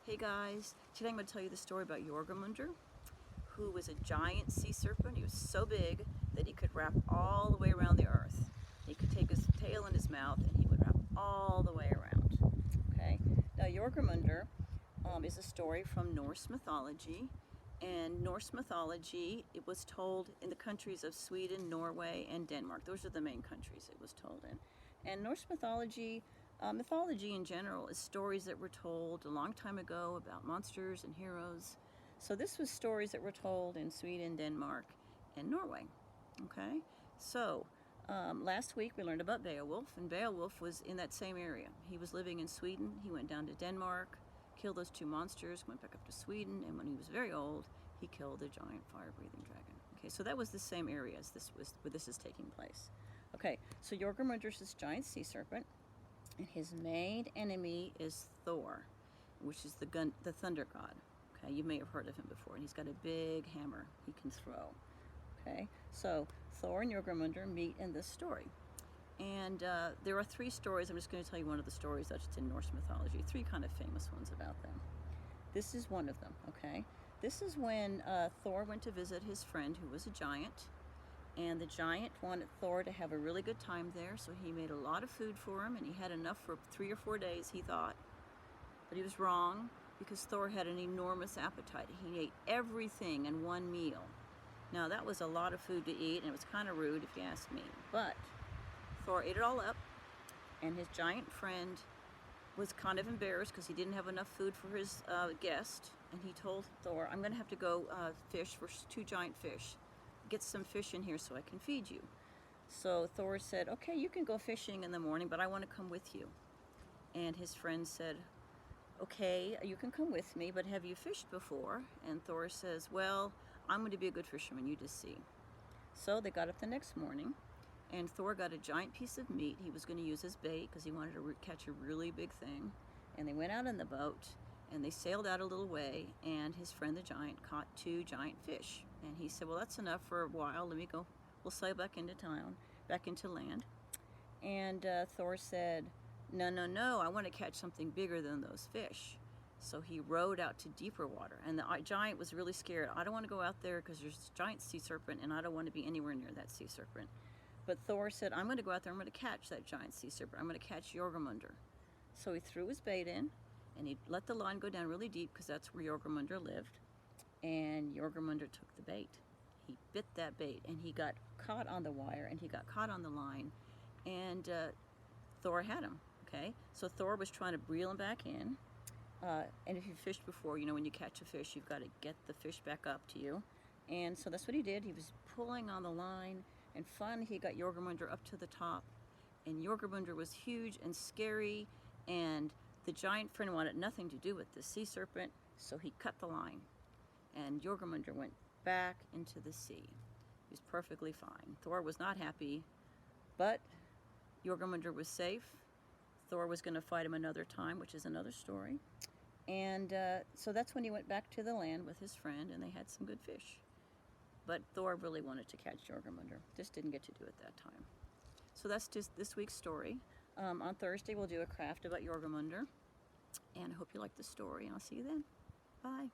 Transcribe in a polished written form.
Hey guys, today I'm going to tell you the story about Jörmungandr, who was a giant sea serpent. He was so big that he could wrap all the way around the earth. He could take his tail in his mouth and he would wrap all the way around. Okay, now Jörmungandr is a story from Norse mythology. And Norse mythology, it was told in the countries of Sweden, Norway, and Denmark. Those are the main countries it was told in. And Norse mythology, mythology in general, is stories that were told a long time ago about monsters and heroes. So this was stories that were told in Sweden, Denmark, and Norway. Okay, so last week we learned about Beowulf, and Beowulf was in that same area. He was living in Sweden. He went down to Denmark, killed those two monsters, went back up to Sweden, and when he was very old, he killed a giant fire-breathing dragon. Okay, so that was the same area as this was where this is taking place. Okay, so Jörmungandr is this giant sea serpent, and his main enemy is Thor, which is the thunder god. Okay, you may have heard of him before, and he's got a big hammer he can throw. Okay, so Thor and Jörmungandr meet in this story. And there are three stories. I'm just going to tell you one of the stories that's in Norse mythology. Three kind of famous ones about them. This is one of them, okay? This is when Thor went to visit his friend who was a giant. And the giant wanted Thor to have a really good time there, so he made a lot of food for him, and he had enough for 3 or 4 days, he thought. But he was wrong, because Thor had an enormous appetite. He ate everything in one meal. Now, that was a lot of food to eat, and it was kind of rude if you ask me. But Thor ate it all up, and his giant friend was kind of embarrassed because he didn't have enough food for his guest, and he told Thor, I'm going to have to go fish for 2 giant fish. Get some fish in here so I can feed you. So Thor said, okay, you can go fishing in the morning, but I want to come with you. And his friend said, okay, you can come with me, but have you fished before? And Thor says, well, I'm going to be a good fisherman, you just see. So they got up the next morning, and Thor got a giant piece of meat he was going to use as bait because he wanted to catch a really big thing. And they went out in the boat, and they sailed out a little way, and his friend the giant caught 2 giant fish. And he said, well, that's enough for a while. Let me go. We'll sail back into town, back into land. And Thor said, no, no, no, I want to catch something bigger than those fish. So he rowed out to deeper water. And the giant was really scared. I don't want to go out there because there's this giant sea serpent, and I don't want to be anywhere near that sea serpent. But Thor said, I'm going to go out there. I'm going to catch that giant sea serpent. I'm going to catch Jörmungandr. So he threw his bait in, and he let the line go down really deep because that's where Jörmungandr lived. And Jörmungandr took the bait. He bit that bait, and he got caught on the wire, and he got caught on the line, and Thor had him, okay? So Thor was trying to reel him back in, and if you've fished before, you know when you catch a fish, you've got to get the fish back up to you. And so that's what he did. He was pulling on the line, and finally he got Jörmungandr up to the top, and Jörmungandr was huge and scary, and the giant friend wanted nothing to do with the sea serpent, so he cut the line. And Jörmungandr went back into the sea. He was perfectly fine. Thor was not happy, but Jörmungandr was safe. Thor was going to fight him another time, which is another story. And so that's when he went back to the land with his friend, and they had some good fish. But Thor really wanted to catch Jörmungandr. Just didn't get to do it that time. So that's just this week's story. On Thursday, we'll do a craft about Jörmungandr. And I hope you like the story, and I'll see you then. Bye.